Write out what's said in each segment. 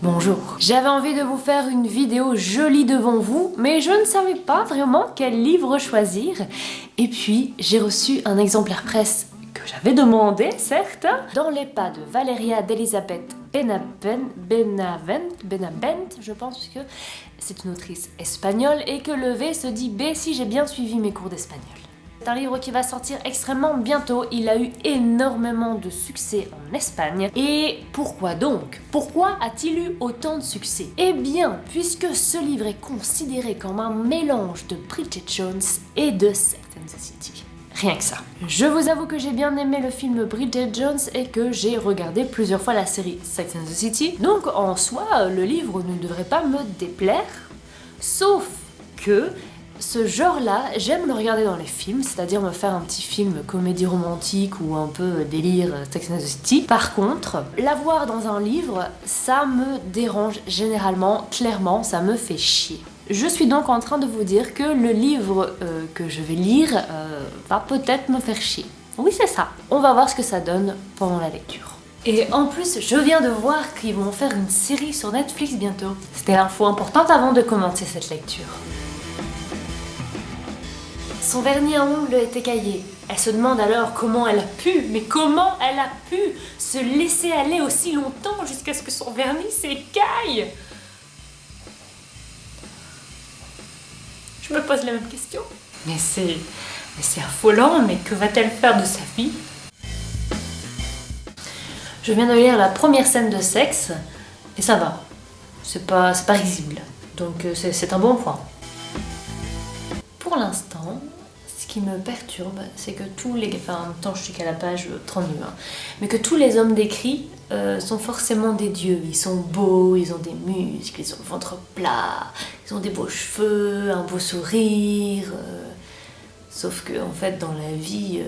Bonjour. J'avais envie de vous faire une vidéo jolie devant vous, mais je ne savais pas vraiment quel livre choisir. Et puis, j'ai reçu un exemplaire presse que j'avais demandé, certes, dans les pas de Valeria d'Elisabeth Benavent, je pense que c'est une autrice espagnole, et que le V se dit B si j'ai bien suivi mes cours d'espagnol. C'est un livre qui va sortir extrêmement bientôt, il a eu énormément de succès en Espagne. Et pourquoi donc? Pourquoi a-t-il eu autant de succès? Eh bien, puisque ce livre est considéré comme un mélange de Bridget Jones et de Sex and the City. Rien que ça. Je vous avoue que j'ai bien aimé le film Bridget Jones et que j'ai regardé plusieurs fois la série Sex and the City. Donc en soi, le livre ne devrait pas me déplaire, sauf que ce genre-là, j'aime le regarder dans les films, c'est-à-dire me faire un petit film comédie romantique ou un peu délire Sex and the City. Par contre, la voir dans un livre, ça me dérange généralement, clairement, ça me fait chier. Je suis donc en train de vous dire que le livre que je vais lire va peut-être me faire chier. Oui, c'est ça. On va voir ce que ça donne pendant la lecture. Et en plus, je viens de voir qu'ils vont faire une série sur Netflix bientôt. C'était l'info importante avant de commencer cette lecture. Son vernis à ongles est écaillé. Elle se demande alors comment elle a pu, mais comment elle a pu se laisser aller aussi longtemps jusqu'à ce que son vernis s'écaille. Je me pose la même question. Mais c'est affolant, mais que va-t-elle faire de sa vie? Je viens de lire la première scène de sexe, et ça va. C'est pas risible, donc c'est un bon point. Pour l'instant, ce qui me perturbe, c'est que tous les... Enfin, en même temps, je suis qu'à la page 32, hein, mais que tous les hommes décrits sont forcément des dieux. Ils sont beaux, ils ont des muscles, ils ont le ventre plat, ils ont des beaux cheveux, un beau sourire. Sauf que, en fait, dans la vie,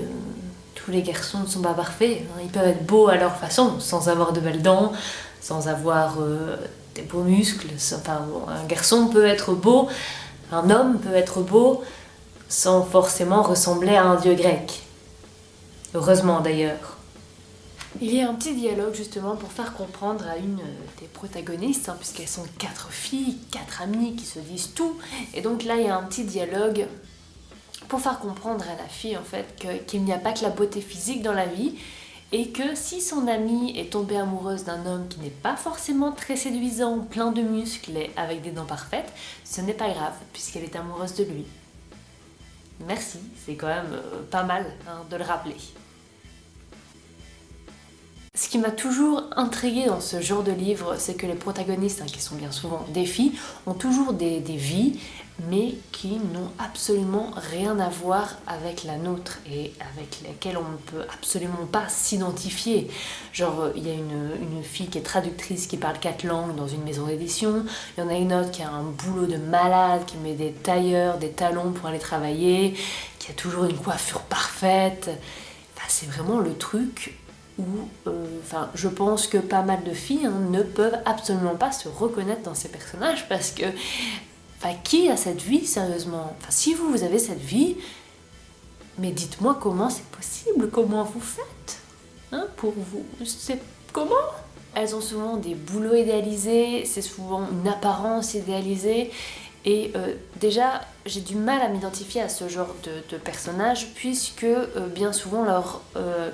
tous les garçons ne sont pas parfaits. Hein. Ils peuvent être beaux à leur façon, sans avoir de belles dents, sans avoir des beaux muscles. Enfin, bon, un garçon peut être beau, un homme peut être beau, sans forcément ressembler à un dieu grec. Heureusement d'ailleurs. Il y a un petit dialogue justement pour faire comprendre à une des protagonistes, hein, puisqu'elles sont 4 filles, 4 amies qui se disent tout. Et donc là il y a un petit dialogue pour faire comprendre à la fille en fait qu'il n'y a pas que la beauté physique dans la vie, et que si son amie est tombée amoureuse d'un homme qui n'est pas forcément très séduisant, plein de muscles et avec des dents parfaites, ce n'est pas grave puisqu'elle est amoureuse de lui. Merci, c'est quand même pas mal hein, de le rappeler. Ce qui m'a toujours intriguée dans ce genre de livre, c'est que les protagonistes, hein, qui sont bien souvent des filles, ont toujours des vies, mais qui n'ont absolument rien à voir avec la nôtre et avec lesquelles on ne peut absolument pas s'identifier. Genre, il y a une fille qui est traductrice, qui parle 4 langues dans une maison d'édition, il y en a une autre qui a un boulot de malade, qui met des tailleurs, des talons pour aller travailler, qui a toujours une coiffure parfaite. Enfin, c'est vraiment le truc où je pense que pas mal de filles ne peuvent absolument pas se reconnaître dans ces personnages, parce que qui a cette vie sérieusement? Si vous avez cette vie, mais dites-moi comment c'est possible, comment vous faites hein, pour vous, c'est comment? Elles ont souvent des boulots idéalisés, c'est souvent une apparence idéalisée, et déjà j'ai du mal à m'identifier à ce genre de personnages, puisque bien souvent leur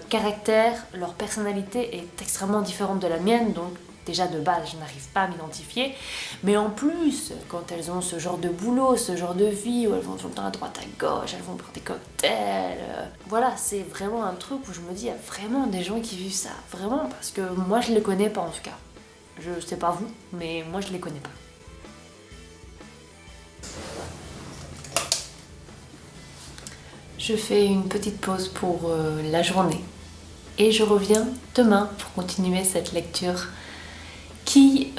caractère, leur personnalité est extrêmement différente de la mienne, donc déjà de base je n'arrive pas à m'identifier, mais en plus quand elles ont ce genre de boulot, ce genre de vie où elles vont tout le temps à droite à gauche, elles vont boire des cocktails, voilà, c'est vraiment un truc où je me dis il y a vraiment des gens qui vivent ça, vraiment, parce que moi je les connais pas en tout cas. Je sais pas vous, mais moi je les connais pas. Je fais une petite pause pour la journée et je reviens demain pour continuer cette lecture qui,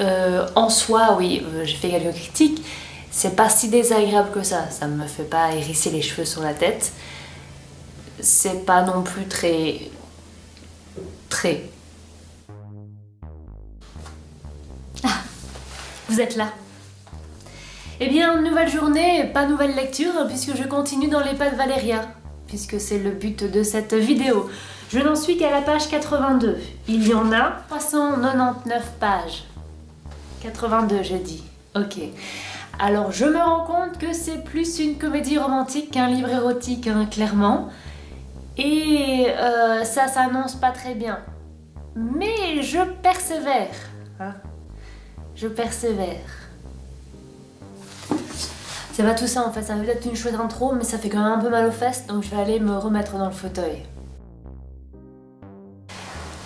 en soi, oui, j'ai fait quelques critiques, c'est pas si désagréable que ça me fait pas hérisser les cheveux sur la tête, c'est pas non plus très... Ah, vous êtes là. Eh bien, nouvelle journée, pas nouvelle lecture, puisque je continue dans les pas de Valeria, puisque c'est le but de cette vidéo. Je n'en suis qu'à la page 82. Il y en a 399 pages. 82, je dis. Ok. Alors, je me rends compte que c'est plus une comédie romantique qu'un livre érotique, hein, clairement. Et ça s'annonce pas très bien. Mais je persévère. Hein. Je persévère. C'est pas tout ça en fait, ça va peut-être une chouette intro, mais ça fait quand même un peu mal aux fesses, donc je vais aller me remettre dans le fauteuil.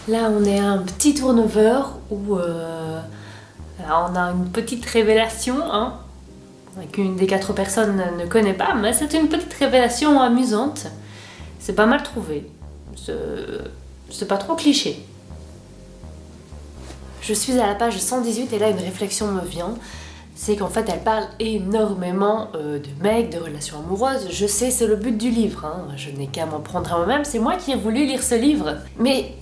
Là, on est à un petit turnover où on a une petite révélation, hein, qu'une des 4 personnes ne connaît pas, mais c'est une petite révélation amusante. C'est pas mal trouvé. C'est pas trop cliché. Je suis à la page 118 et là, une réflexion me vient. C'est qu'en fait, elle parle énormément de mecs, de relations amoureuses. Je sais, c'est le but du livre. Hein. Je n'ai qu'à m'en prendre à moi-même. C'est moi qui ai voulu lire ce livre. Mais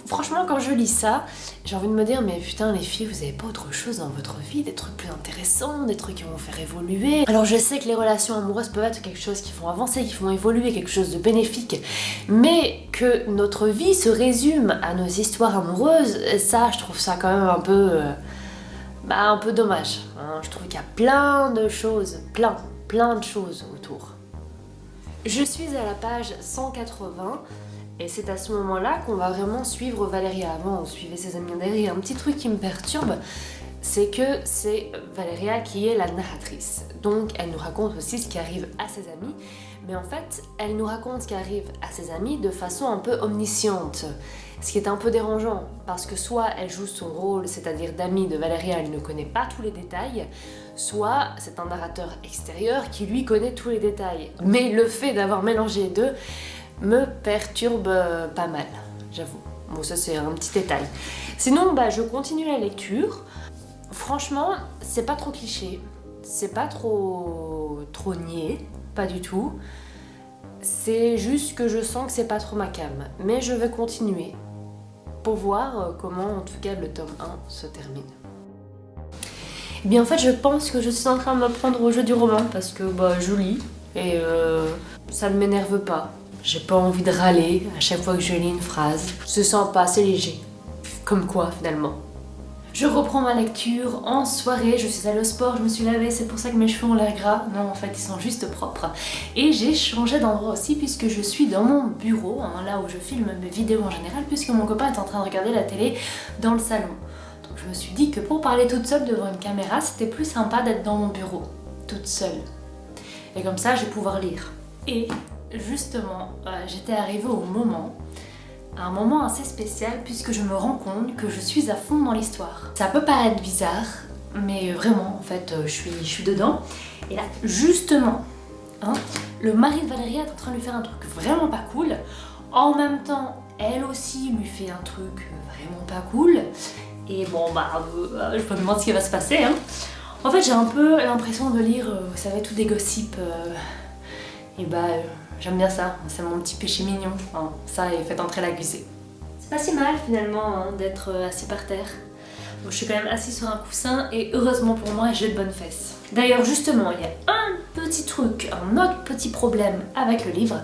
franchement, quand je lis ça, j'ai envie de me dire, mais putain, les filles, vous avez pas autre chose dans votre vie, des trucs plus intéressants, des trucs qui vont vous faire évoluer. Alors, je sais que les relations amoureuses peuvent être quelque chose qui font avancer, qui font évoluer, quelque chose de bénéfique. Mais que notre vie se résume à nos histoires amoureuses, ça, je trouve ça quand même un peu dommage. Hein. Je trouve qu'il y a plein de choses, plein de choses autour. Je suis à la page 180 et c'est à ce moment-là qu'on va vraiment suivre Valéria. Avant, on suivait ses amis derrière. Un petit truc qui me perturbe, c'est que c'est Valéria qui est la narratrice. Donc, elle nous raconte aussi ce qui arrive à ses amis. Mais en fait, elle nous raconte ce qui arrive à ses amis de façon un peu omnisciente. Ce qui est un peu dérangeant, parce que soit elle joue son rôle, c'est-à-dire d'amie de Valéria, elle ne connaît pas tous les détails, soit c'est un narrateur extérieur qui lui connaît tous les détails. Mais le fait d'avoir mélangé les deux me perturbe pas mal, j'avoue. Bon, ça c'est un petit détail. Sinon, je continue la lecture. Franchement, c'est pas trop cliché, c'est pas trop niais, pas du tout. C'est juste que je sens que c'est pas trop ma came. Mais je vais continuer pour voir comment, en tout cas, le tome 1 se termine. Eh bien, en fait, je pense que je suis en train de me prendre au jeu du roman parce que je lis et ça ne m'énerve pas. J'ai pas envie de râler à chaque fois que je lis une phrase. C'est sympa, c'est léger. Comme quoi, finalement. Je reprends ma lecture en soirée, je suis allée au sport, je me suis lavée, c'est pour ça que mes cheveux ont l'air gras. Non, en fait, ils sont juste propres. Et j'ai changé d'endroit aussi puisque je suis dans mon bureau, hein, là où je filme mes vidéos en général, puisque mon copain est en train de regarder la télé dans le salon. Donc je me suis dit que pour parler toute seule devant une caméra, c'était plus sympa d'être dans mon bureau, toute seule. Et comme ça, je vais pouvoir lire. Et justement, j'étais arrivée au moment... un moment assez spécial puisque je me rends compte que je suis à fond dans l'histoire. Ça peut paraître bizarre, mais vraiment en fait je suis dedans. Et là justement, hein, le mari de Valéria est en train de lui faire un truc vraiment pas cool. En même temps, elle aussi lui fait un truc vraiment pas cool. Et bon je me demande ce qui va se passer. Hein. En fait j'ai un peu l'impression de lire, vous savez, tous des gossips. J'aime bien ça, c'est mon petit péché mignon, hein, ça et faites entrer l'accusé. C'est pas si mal finalement hein, d'être assis par terre. Bon, je suis quand même assise sur un coussin et heureusement pour moi j'ai de bonnes fesses. D'ailleurs justement, il y a un petit truc, un autre petit problème avec le livre,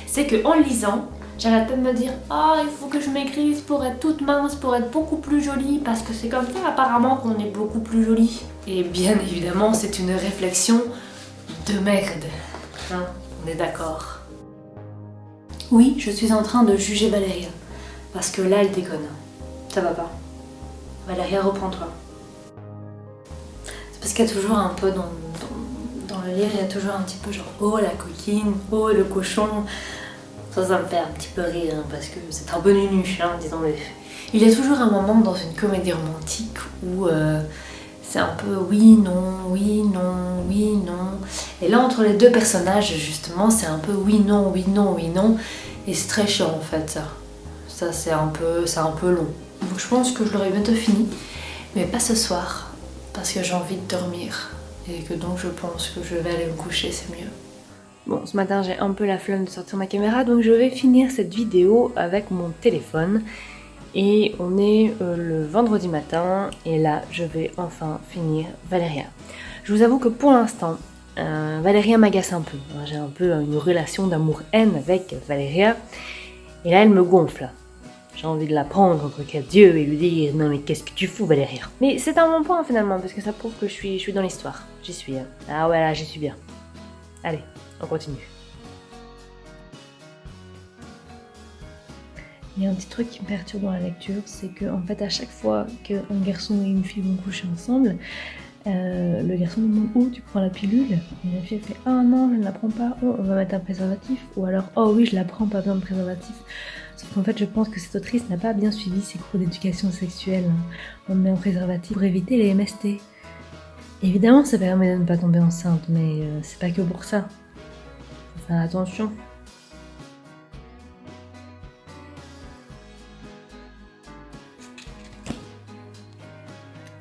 c'est que en le lisant, j'arrête pas de me dire « Ah, il faut que je maigrisse pour être toute mince, pour être beaucoup plus jolie, parce que c'est comme ça apparemment qu'on est beaucoup plus jolie. » Et bien évidemment, c'est une réflexion de merde, hein, on est d'accord. Oui, je suis en train de juger Valéria. Parce que là, elle déconne. Ça va pas. Valéria, reprends-toi. C'est parce qu'il y a toujours un peu dans le livre, il y a toujours un petit peu genre oh la coquine, oh le cochon. Ça me fait un petit peu rire hein, parce que c'est un peu nunuche, hein, disons-le. Il y a toujours un moment dans une comédie romantique où c'est un peu oui, non, oui, non, oui, non. Et là, entre les deux personnages, justement, c'est un peu oui, non, oui, non, oui, non. Et c'est très chiant en fait, ça. Ça, c'est un peu long. Donc je pense que je l'aurai bientôt fini, mais pas ce soir, parce que j'ai envie de dormir. Et que donc je pense que je vais aller me coucher, c'est mieux. Bon, ce matin, j'ai un peu la flemme de sortir ma caméra, donc je vais finir cette vidéo avec mon téléphone. Et on est le vendredi matin, et là, je vais enfin finir Valéria. Je vous avoue que pour l'instant, Valéria m'agace un peu. J'ai un peu une relation d'amour-haine avec Valéria. Et là, elle me gonfle. J'ai envie de la prendre entre quatre yeux et lui dire non mais qu'est-ce que tu fous Valérie. Mais c'est un bon point finalement parce que ça prouve que je suis dans l'histoire. J'y suis. Hein. Ah ouais là j'y suis bien. Allez, on continue. Il y a un petit truc qui me perturbe dans la lecture, c'est que en fait à chaque fois qu'un garçon et une fille vont coucher ensemble, le garçon demande oh tu prends la pilule et la fille elle fait ah non je ne la prends pas, oh on va mettre un préservatif ou alors oh oui je la prends pas besoin de préservatif. Sauf qu'en fait je pense que cette autrice n'a pas bien suivi ses cours d'éducation sexuelle. On met un préservatif pour éviter les MST. Évidemment ça permet de ne pas tomber enceinte mais c'est pas que pour ça. Faut faire attention.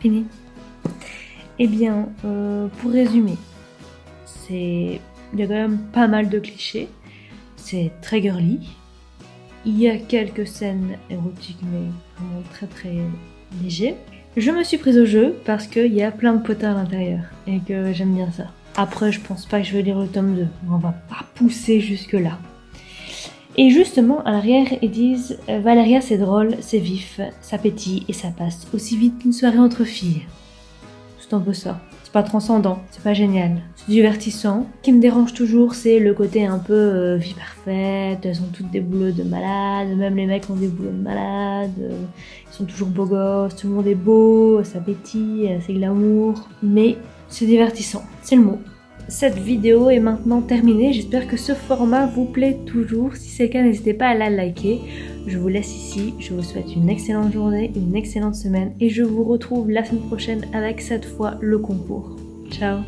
Fini. Eh bien, pour résumer, il y a quand même pas mal de clichés, c'est très girly, il y a quelques scènes érotiques mais vraiment très très légers. Je me suis prise au jeu parce qu'il y a plein de potins à l'intérieur et que j'aime bien ça. Après, je pense pas que je vais lire le tome 2, on va pas pousser jusque là. Et justement, à l'arrière, ils disent « Valéria, c'est drôle, c'est vif, ça pétille et ça passe aussi vite qu'une soirée entre filles. » C'est un peu ça. C'est pas transcendant, c'est pas génial. C'est divertissant. Ce qui me dérange toujours, c'est le côté un peu vie parfaite, elles ont toutes des boulots de malades, même les mecs ont des boulots de malades, ils sont toujours beaux gosses, tout le monde est beau, ça pétille, c'est glamour. Mais c'est divertissant, c'est le mot. Cette vidéo est maintenant terminée, j'espère que ce format vous plaît toujours. Si c'est le cas, n'hésitez pas à la liker. Je vous laisse ici, je vous souhaite une excellente journée, une excellente semaine et je vous retrouve la semaine prochaine avec cette fois le concours. Ciao!